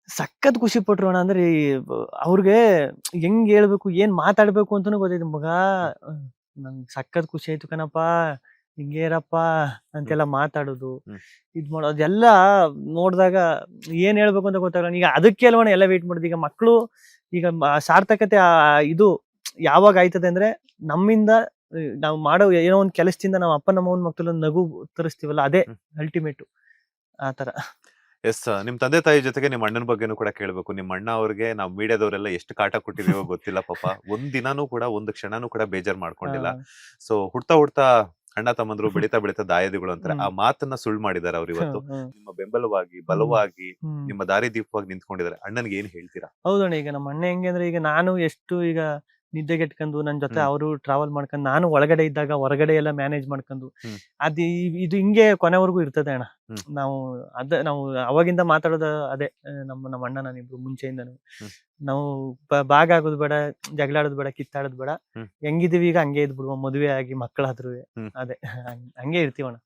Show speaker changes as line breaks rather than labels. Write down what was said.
ಸಖತ್ ಖುಷಿ ಪಟ್ರು ಅಣ್ಣ. ಅಂದ್ರೆ ಅವ್ರಿಗೆ ಹೆಂಗ್ ಹೇಳ್ಬೇಕು, ಏನ್ ಮಾತಾಡ್ಬೇಕು ಅಂತಾನು ಗೊತ್ತೈತಿ. ಮಗ
ಹ್ಮ್,
ನಂಗ್ ಸಖತ್ ಖುಷಿ ಆಯ್ತು ಕಣಪ್ಪ, ಹಿಂಗೇ ಇರಪ್ಪ
ಹ್ಮ್,
ಅಂತೆಲ್ಲ ಮಾತಾಡೋದು,
ಹ್ಮ್,
ಇದ್ ಮಾಡೋದು ಅದೆಲ್ಲ ನೋಡ್ದಾಗ ಏನ್ ಹೇಳ್ಬೇಕು ಅಂತ ಗೊತ್ತಾಗಲ್ಲ. ಈಗ ಅದಕ್ಕೆ ಅಲ್ವಣ ಎಲ್ಲ ವೇಟ್ ಮಾಡುದು. ಈಗ ಮಕ್ಳು ಈಗ ಸಾರ್ಥಕತೆ ಇದು ಯಾವಾಗ ಆಯ್ತದೆ ಅಂದ್ರೆ, ನಮ್ಮಿಂದ ನಾವು ಮಾಡೋ ಏನೋ ಒಂದ್ ಕೆಲಸದಿಂದ ನಾವು ಅಪ್ಪ ನಮ್ಮ ಅವ್ವನ್ ಮಕ್ಳು ನಗು ತರಿಸ್ತೀವಲ್ಲ, ಅದೇ
ಹ್ಮ್.
ಅಲ್ಟಿಮೇಟು ಆತರ.
ಎಸ್, ನಿಮ್ ತಂದೆ ತಾಯಿ ಜೊತೆಗೆ ನಿಮ್ ಅಣ್ಣನ ಬಗ್ಗೆನೂ ಕೂಡ ಕೇಳ್ಬೇಕು. ನಿಮ್ ಅಣ್ಣ ಅವ್ರಿಗೆ ನಾವ್ ಮೀಡಿಯಾದವರೆಲ್ಲ ಎಷ್ಟು ಕಾಟ ಕೊಟ್ಟಿದೀವೋ ಗೊತ್ತಿಲ್ಲ ಪಾಪ. ಒಂದ್ ದಿನಾನೂ ಕೂಡ, ಒಂದು ಕ್ಷಣನೂ ಕೂಡ ಬೇಜಾರ್
ಹಾ.
ಮಾಡ್ಕೊಂಡಿಲ್ಲ. ಸೊ ಹುಡ್ತಾ ಹುಡ್ತಾ ಅಣ್ಣ ತಮ್ಮಂದ್ರು, ಬೆಳೀತಾ ಬೆಳೀತಾ ದಾಯಾದಿಗಳು ಅಂತಾರೆ.
ಹ್ಮ್
ಆ ಮಾತನ್ನ ಸುಳ್ಳು ಮಾಡಿದ್ದಾರೆ ಅವ್ರು
ಹ್ಮ್
ಇವತ್ತು.
ಹ್ಮ್
ನಿಮ್ಮ ಬೆಂಬಲವಾಗಿ,
ಹ್ಮ್
ಬಲವಾಗಿ,
ಹ್ಮ್
ನಿಮ್ಮ ದಾರಿ ದೀಪವಾಗಿ ನಿಂತ್ಕೊಂಡಿದ್ದಾರೆ. ಅಣ್ಣನ್ಗೆ ಏನ್ ಹೇಳ್ತೀರಾ?
ಹೌದಣ್ಣ. ಈಗ ನಮ್ಮ ಅಣ್ಣ ಹೆಂಗೆ ಅಂದ್ರೆ, ಈಗ ನಾನು ಎಷ್ಟು ಈಗ ನಿದ್ದೆಗೆಟ್ಕೊಂಡು ನನ್ ಜೊತೆ
ಹ್ಮ್,
ಅವರು ಟ್ರಾವೆಲ್ ಮಾಡ್ಕೊಂಡು, ನಾನು ಒಳಗಡೆ ಇದ್ದಾಗ ಹೊರಗಡೆ ಎಲ್ಲ ಮ್ಯಾನೇಜ್ ಮಾಡ್ಕೊಂಡು,
ಹ್ಮ್,
ಇದು ಹಿಂಗೆ ಕೊನೆವರೆಗೂ ಇರ್ತದೆ ಅಣ್ಣ.
ಹ್ಮ್,
ನಾವು ನಾವು ಅವಾಗಿಂದ ಮಾತಾಡೋದು ಅದೇ. ನಮ್ಮ ಅಣ್ಣ ನಾನಿಬ್ರು ಮುಂಚೆಯಿಂದನು
ಹ್ಮ್,
ನಾವು ಭಾಗ ಆಗೋದು ಬೇಡ, ಜಗಳಾಡೋದು ಬೇಡ, ಕಿತ್ತಾಡೋದು ಬೇಡ,
ಹ್ಮ್,
ಹೆಂಗಿದೀವಿ ಈಗ ಹಂಗೆ ಇದ್ಬಿಡುವ, ಮದುವೆ ಆಗಿ ಮಕ್ಕಳಾದ್ರು
ಹ್ಮ್.
ಅದೇ ಹಂಗೆ ಇರ್ತೀವಣ್ಣ.